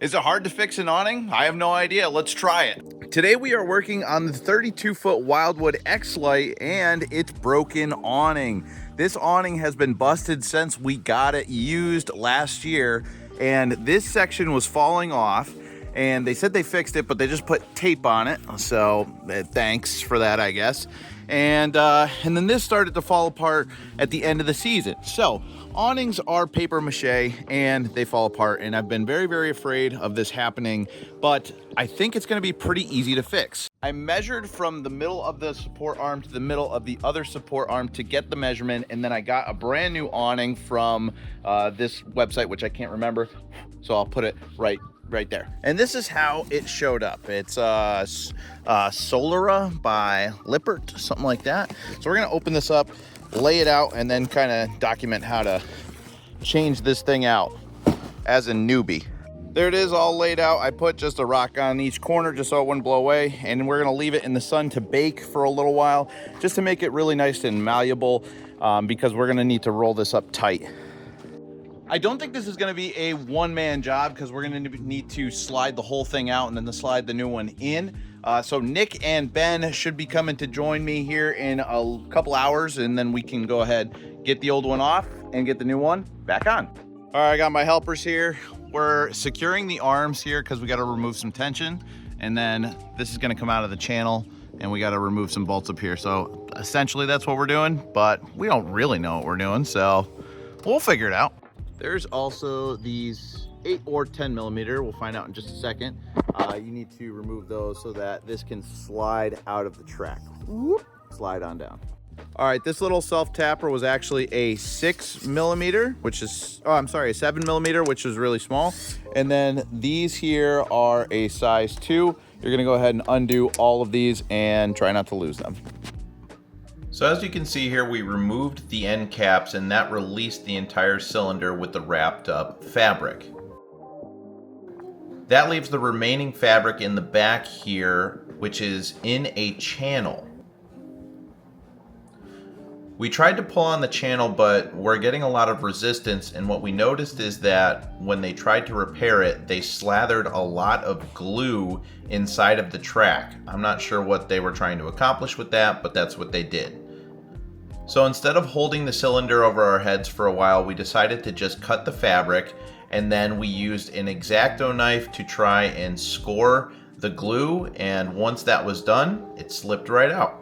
Is it hard to fix an awning? I have no idea. Let's try it. Today we are working on the 32-foot Wildwood X-Lite and its broken awning. This awning has been busted since we got it used last year, and this section was falling off, and they said they fixed it, but they just put tape on it. So thanks for that, I guess. And then this started to fall apart at the end of the season. So awnings are paper mache and they fall apart, and I've been very, very afraid of this happening, but I think it's gonna be pretty easy to fix. I measured from the middle of the support arm to the middle of the other support arm to get the measurement, and then I got a brand new awning from this website, which I can't remember, so I'll put it right there. And this is how it showed up. It's Solara by Lippert, something like that. So we're gonna open this up, lay it out, and then kind of document how to change this thing out as a newbie. There it is, all laid out. I put just a rock on each corner just so it wouldn't blow away, and we're gonna leave it in the sun to bake for a little while just to make it really nice and malleable, because we're gonna need to roll this up tight. I don't think this is going to be a one-man job because we're going to need to slide the whole thing out and then slide the new one in. So Nick and Ben should be coming to join me here in a couple hours, and then we can go ahead, get the old one off and get the new one back on. All right, I got my helpers here. We're securing the arms here because we got to remove some tension, and then this is going to come out of the channel and we got to remove some bolts up here. So essentially that's what we're doing, but we don't really know what we're doing, so we'll figure it out. There's also these 8 or 10 millimeter. We'll find out in just a second. You need to remove those so that this can slide out of the track. Whoop, slide on down. All right, this little self tapper was actually a 6 millimeter, which is, oh, I'm sorry, a 7 millimeter, which is really small. And then these here are a size 2. You're gonna go ahead and undo all of these and try not to lose them. So as you can see here, we removed the end caps, and that released the entire cylinder with the wrapped up fabric. That leaves the remaining fabric in the back here, which is in a channel. We tried to pull on the channel, but we're getting a lot of resistance, and what we noticed is that when they tried to repair it, they slathered a lot of glue inside of the track. I'm not sure what they were trying to accomplish with that, but that's what they did. So instead of holding the cylinder over our heads for a while, we decided to just cut the fabric, and then we used an X-Acto knife to try and score the glue, and once that was done, it slipped right out.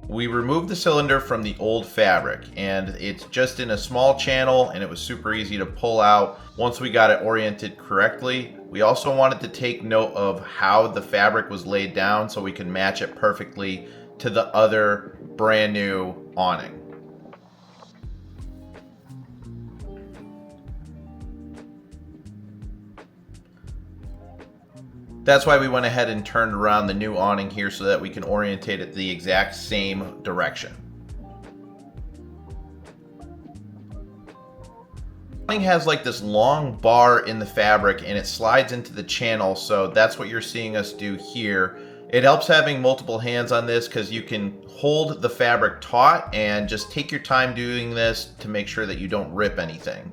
We removed the cylinder from the old fabric, and it's just in a small channel, and it was super easy to pull out once we got it oriented correctly. We also wanted to take note of how the fabric was laid down so we can match it perfectly to the other brand new awning. That's why we went ahead and turned around the new awning here so that we can orientate it the exact same direction. The awning has like this long bar in the fabric, and it slides into the channel, so that's what you're seeing us do here. It helps having multiple hands on this because you can hold the fabric taut and just take your time doing this to make sure that you don't rip anything.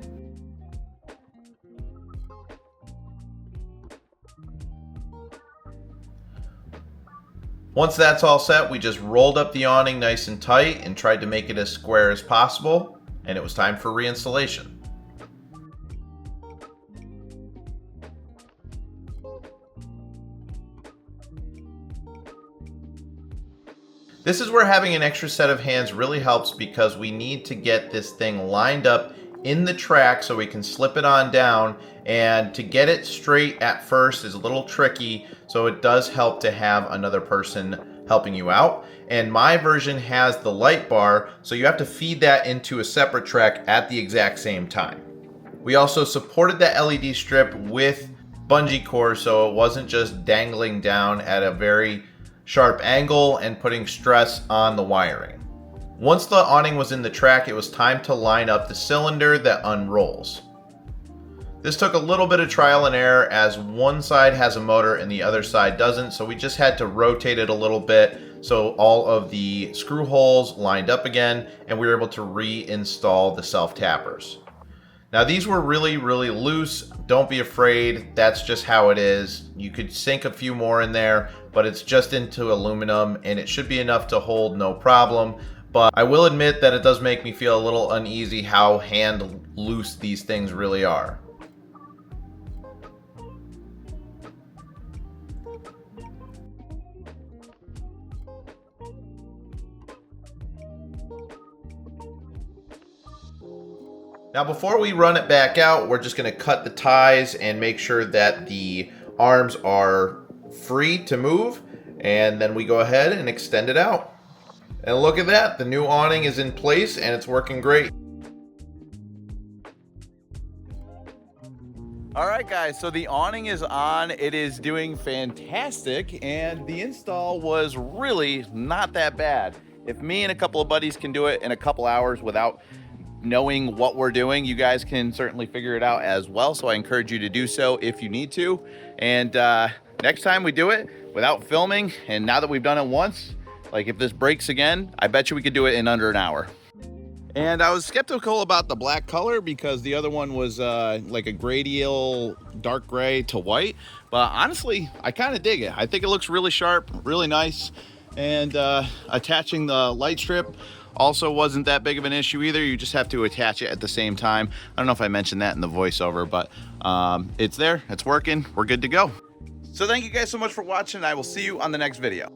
Once that's all set, we just rolled up the awning nice and tight and tried to make it as square as possible, and it was time for reinstallation. This is where having an extra set of hands really helps, because we need to get this thing lined up in the track so we can slip it on down, and to get it straight at first is a little tricky, so it does help to have another person helping you out. And my version has the light bar, so you have to feed that into a separate track at the exact same time. We also supported that LED strip with bungee cord, so it wasn't just dangling down at a very sharp angle and putting stress on the wiring. Once the awning was in the track, it was time to line up the cylinder that unrolls. This took a little bit of trial and error as one side has a motor and the other side doesn't, so we just had to rotate it a little bit so all of the screw holes lined up again, and we were able to reinstall the self-tappers. Now these were really loose. Don't be afraid, that's just how it is. You could sink a few more in there, but it's just into aluminum and it should be enough to hold no problem. But I will admit that it does make me feel a little uneasy how hand loose these things really are. Now before we run it back out, we're just going to cut the ties and make sure that the arms are free to move, and then we go ahead and extend it out. And look at that, the new awning is in place and it's working great. All right guys, so the awning is on, it is doing fantastic, and the install was really not that bad. If me and a couple of buddies can do it in a couple hours without knowing what we're doing, you guys can certainly figure it out as well. So I encourage you to do so if you need to. And next time we do it without filming, and now that we've done it once, like if this breaks again, I bet you we could do it in under an hour. And I was skeptical about the black color because the other one was like a gradial dark gray to white. But honestly, I kind of dig it. I think it looks really sharp, really nice. And attaching the light strip also wasn't that big of an issue either. You just have to attach it at the same time. I don't know if I mentioned that in the voiceover, but it's there, it's working, we're good to go. So thank you guys so much for watching. I will see you on the next video.